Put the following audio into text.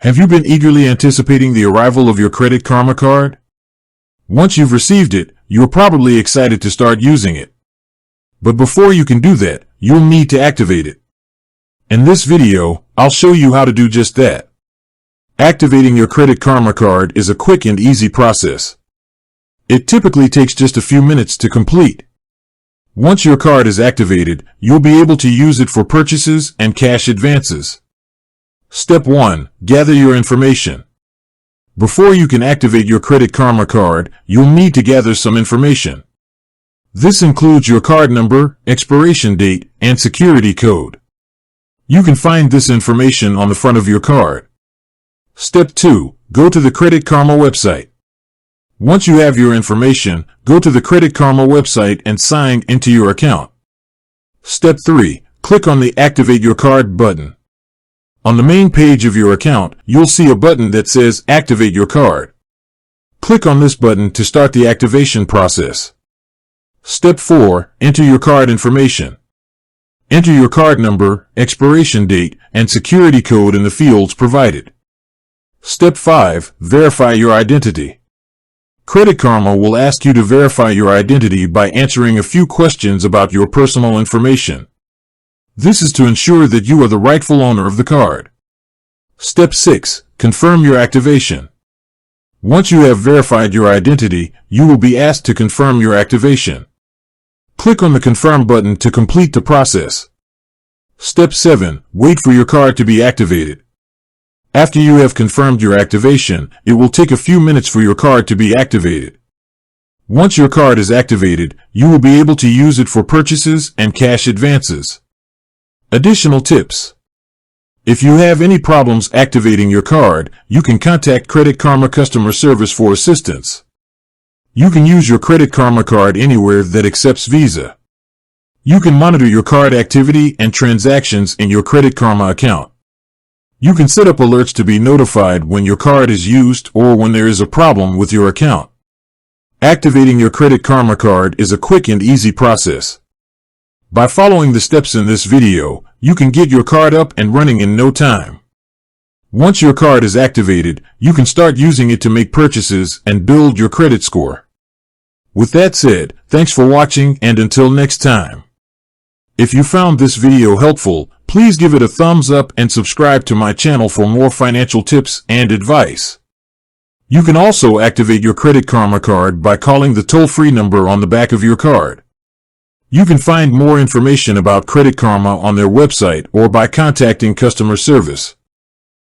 Have you been eagerly anticipating the arrival of your Credit Karma card? Once you've received it, you're probably excited to start using it. But before you can do that, you'll need to activate it. In this video, I'll show you how to do just that. Activating your Credit Karma card is a quick and easy process. It typically takes just a few minutes to complete. Once your card is activated, you'll be able to use it for purchases and cash advances. Step 1. Gather your information. Before you can activate your Credit Karma card, you'll need to gather some information. This includes your card number, expiration date, and security code. You can find this information on the front of your card. Step 2. Go to the Credit Karma website. Once you have your information, go to the Credit Karma website and sign into your account. Step 3. Click on the Activate Your Card button. On the main page of your account, you'll see a button that says Activate Your Card. Click on this button to start the activation process. Step 4. Enter your card information. Enter your card number, expiration date, and security code in the fields provided. Step 5. Verify your identity. Credit Karma will ask you to verify your identity by answering a few questions about your personal information. This is to ensure that you are the rightful owner of the card. Step 6. Confirm your activation. Once you have verified your identity, you will be asked to confirm your activation. Click on the Confirm button to complete the process. Step 7. Wait for your card to be activated. After you have confirmed your activation, it will take a few minutes for your card to be activated. Once your card is activated, you will be able to use it for purchases and cash advances. Additional tips. If you have any problems activating your card, you can contact Credit Karma customer service for assistance. You can use your Credit Karma card anywhere that accepts Visa. You can monitor your card activity and transactions in your Credit Karma account. You can set up alerts to be notified when your card is used or when there is a problem with your account. Activating your Credit Karma card is a quick and easy process. By following the steps in this video, you can get your card up and running in no time. Once your card is activated, you can start using it to make purchases and build your credit score. With that said, thanks for watching, and until next time. If you found this video helpful, please give it a thumbs up and subscribe to my channel for more financial tips and advice. You can also activate your Credit Karma card by calling the toll-free number on the back of your card. You can find more information about Credit Karma on their website or by contacting customer service.